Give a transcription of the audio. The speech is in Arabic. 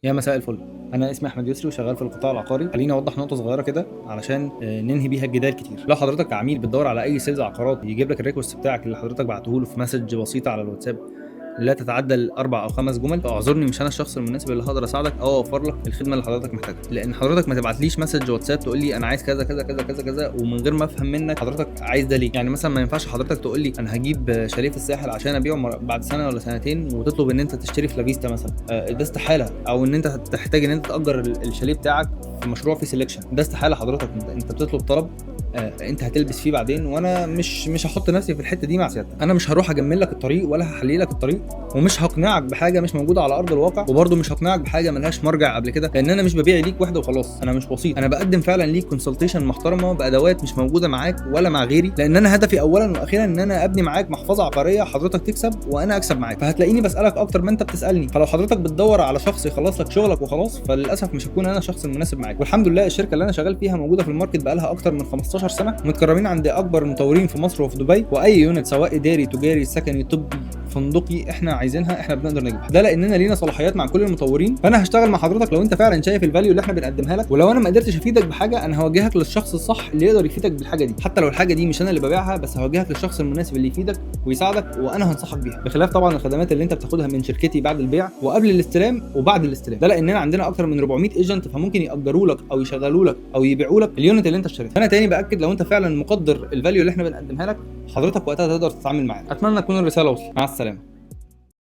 يا مساء الفل. انا اسمي احمد يسري وشغال في القطاع العقاري. خليني اوضح نقطه صغيره كده علشان ننهي بيها الجدال كتير. لو حضرتك كعميل بتدور على اي سيلز عقارات يجيب لك الريكوست بتاعك اللي حضرتك بعته له في مسج بسيطه على الواتساب لا تتعدى الاربع او خمس جمل، فاعذرني مش انا الشخص المناسب اللي هقدر اساعدك او اوفر لك الخدمه اللي حضرتك محتاجها. لان حضرتك ما تبعتليش مسج واتساب تقول لي انا عايز كذا كذا كذا كذا كذا ومن غير ما افهم منك حضرتك عايز ده ليه. يعني مثلا ما ينفعش حضرتك تقول لي انا هجيب شاليه في الساحل عشان ابيعه بعد سنه ولا سنتين وتطلب ان انت تشتري في لافيستا مثلا. ده استحاله. او ان انت تحتاج ان انت تاجر الشاليه بتاعك في مشروع في سيلكشن. ده استحاله حضرتك. انت بتطلب طلب انت هتلبس فيه بعدين، وانا مش هحط نفسي في الحته دي مع سيادتك. انا مش هروح اجمل لك الطريق ولا هحلي لك الطريق، ومش هقنعك بحاجه مش موجوده على ارض الواقع، وبرده مش هقنعك بحاجه ملهاش مرجع قبل كده، لان انا مش ببيع ليك وحده وخلاص. انا مش وسيط، انا بقدم فعلا ليك كونسلتيشن محترمه بادوات مش موجوده معاك ولا مع غيري، لان انا هدفي اولا واخيرا ان انا ابني معاك محفظه عقاريه حضرتك تكسب وانا اكسب معاك. فهتلاقيني بسالك اكتر ما انت بتسالني. فلو حضرتك بتدور على شخص يخلص لك شغلك وخلاص، فللاسف مش هكون انا الشخص المناسب معاك. والحمد لله الشركه اللي انا شغال فيها موجوده في الماركت بقالها اكتر من 15 سنه، متكرمين عند اكبر المطورين في مصر وفي دبي، واي يونت سواء اداري تجاري سكني طبي فندقي احنا عايزينها احنا بنقدر نجيبها. ده لاننا لينا صلاحيات مع كل المطورين. فانا هشتغل مع حضرتك لو انت فعلا شايف الفاليو اللي احنا بنقدمها لك، ولو انا ما قدرتش افيدك بحاجه انا هوجهك للشخص الصح اللي يقدر يفيدك بالحاجه دي، حتى لو الحاجه دي مش انا اللي ببيعها، بس هوجهك للشخص المناسب اللي يفيدك ويساعدك وانا هنصحك بيها، بخلاف طبعا الخدمات اللي انت بتاخدها من شركتي بعد البيع وقبل الاستلام وبعد الاستلام. ده لاننا عندنا اكتر من 400 ايجنت، فممكن ياجروا لك او يشغلوا لك او يبيعوا لك اليونت اللي انت اشتريته. فانا تاني باكد لو انت فعلا مقدر الفاليو اللي احنا بنقدمها لك، حضرتك وقتها تقدر تتعامل معانا. اتمنى تكون الرساله وصلت. مع السلامه.